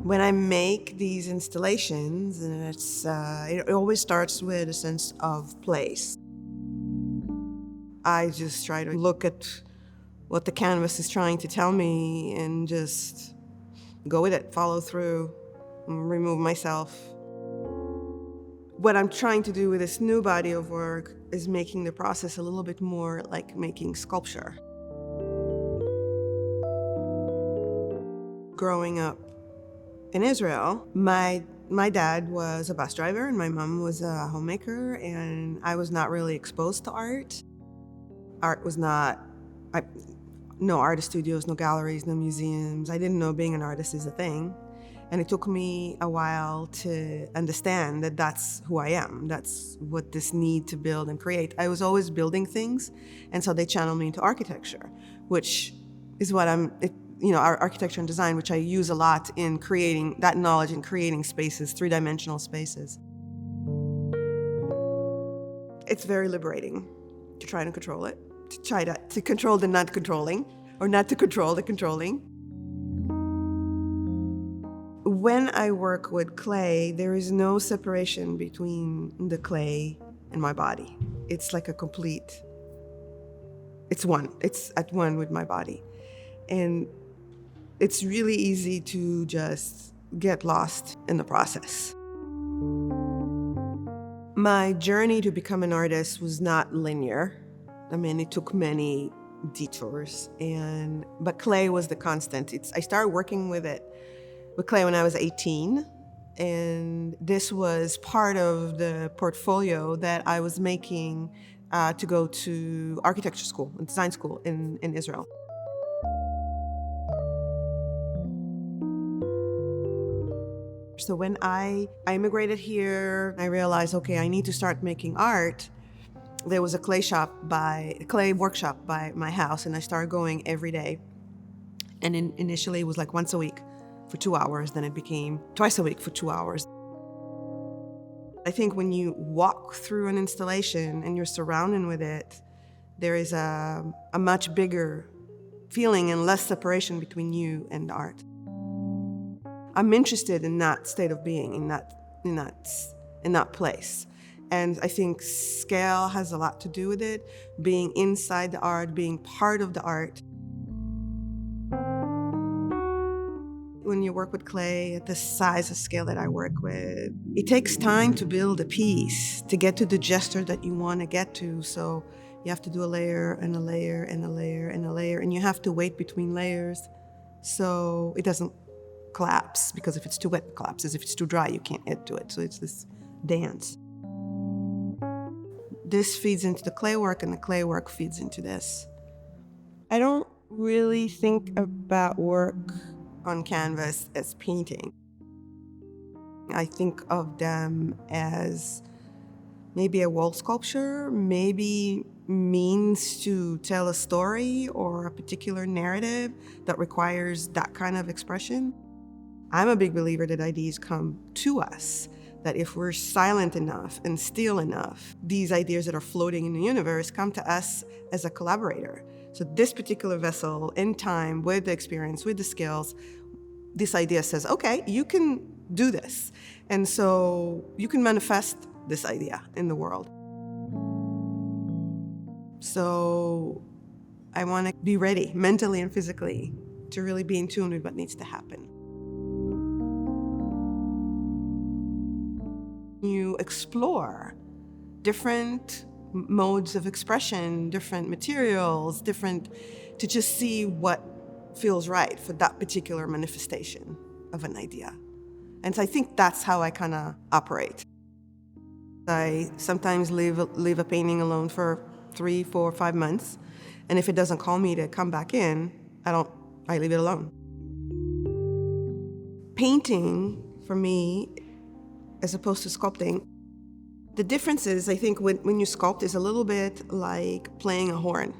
When I make these installations, and it always starts with a sense of place. I just try to look at what the canvas is trying to tell me and just go with it, follow through, remove myself. What I'm trying to do with this new body of work is making the process a little bit more like making sculpture. Growing up in Israel, my dad was a bus driver and my mom was a homemaker, and I was not really exposed to art. Art was not, no artist studios, no galleries, no museums. I didn't know being an artist is a thing. And it took me a while to understand that that's who I am. That's what this need to build and create. I was always building things, and so they channeled me into architecture, which is what our architecture and design, which I use a lot in creating that knowledge in creating spaces, three-dimensional spaces. It's very liberating to try to control it, to try to control the not controlling, or not to control the controlling. When I work with clay, there is no separation between the clay and my body. It's like it's one. It's at one with my body. And it's really easy to just get lost in the process. My journey to become an artist was not linear. I mean, it took many detours, but clay was the constant. I started working with clay when I was 18, and this was part of the portfolio that I was making to go to architecture school and design school in Israel. So when I immigrated here, I realized, okay, I need to start making art. There was a clay workshop by my house, and I started going every day. And initially it was like once a week for 2 hours, then it became twice a week for 2 hours. I think when you walk through an installation and you're surrounded with it, there is a much bigger feeling and less separation between you and the art. I'm interested in that state of being, in that place. And I think scale has a lot to do with it, being inside the art, being part of the art. When you work with clay at the size of scale that I work with, it takes time to build a piece, to get to the gesture that you want to get to. So you have to do a layer and a layer and a layer and a layer, and you have to wait between layers so it doesn't collapse, because if it's too wet, it collapses. If it's too dry, you can't add to it. So it's this dance. This feeds into the clay work, and the clay work feeds into this. I don't really think about work on canvas as painting. I think of them as maybe a wall sculpture, maybe means to tell a story or a particular narrative that requires that kind of expression. I'm a big believer that ideas come to us, that if we're silent enough and still enough, these ideas that are floating in the universe come to us as a collaborator. So this particular vessel, in time, with the experience, with the skills, this idea says, okay, you can do this. And so you can manifest this idea in the world. So I want to be ready, mentally and physically, to really be in tune with what needs to happen. You explore different modes of expression, different materials, to just see what feels right for that particular manifestation of an idea. And so I think that's how I kind of operate. I sometimes leave a painting alone for 3, 4, 5 months, and if it doesn't call me to come back in, I leave it alone. Painting, for me, as opposed to sculpting, the difference is, I think, when you sculpt is a little bit like playing a horn.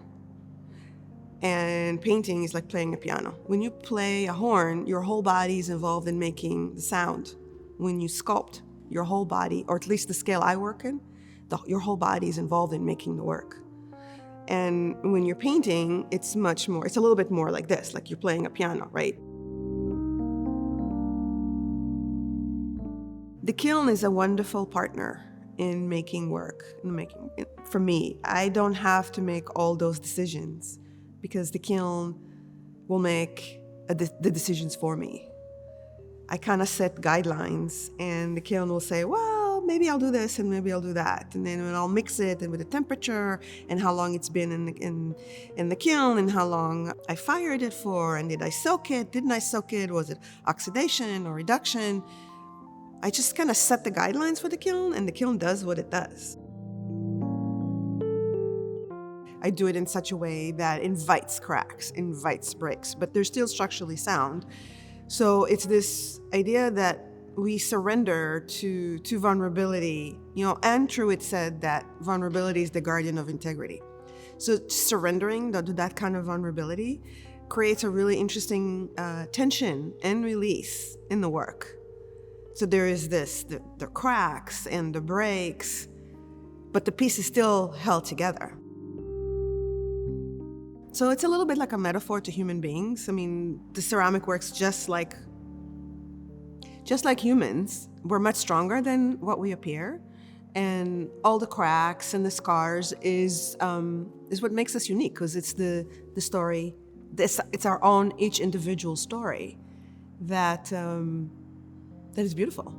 And painting is like playing a piano. When you play a horn, your whole body is involved in making the sound. When you sculpt, your whole body, or at least the scale I work in, your whole body is involved in making the work. And when you're painting, it's a little bit more like this, like you're playing a piano, right? The kiln is a wonderful partner in making work, for me. I don't have to make all those decisions because the kiln will make the decisions for me. I kind of set guidelines, and the kiln will say, well, maybe I'll do this and maybe I'll do that. And then I'll mix it and with the temperature and how long it's been in the kiln and how long I fired it for, and did I soak it? Didn't I soak it? Was it oxidation or reduction? I just kind of set the guidelines for the kiln, and the kiln does what it does. I do it in such a way that invites cracks, invites breaks, but they're still structurally sound. So it's this idea that we surrender to vulnerability. Anne Truitt said that vulnerability is the guardian of integrity. So surrendering to that kind of vulnerability creates a really interesting tension and release in the work. So there is the cracks and the breaks, but the piece is still held together. So it's a little bit like a metaphor to human beings. I mean, the ceramic works just like humans. We're much stronger than what we appear. And all the cracks and the scars is what makes us unique, because it's the story, it's our own, each individual story that is beautiful.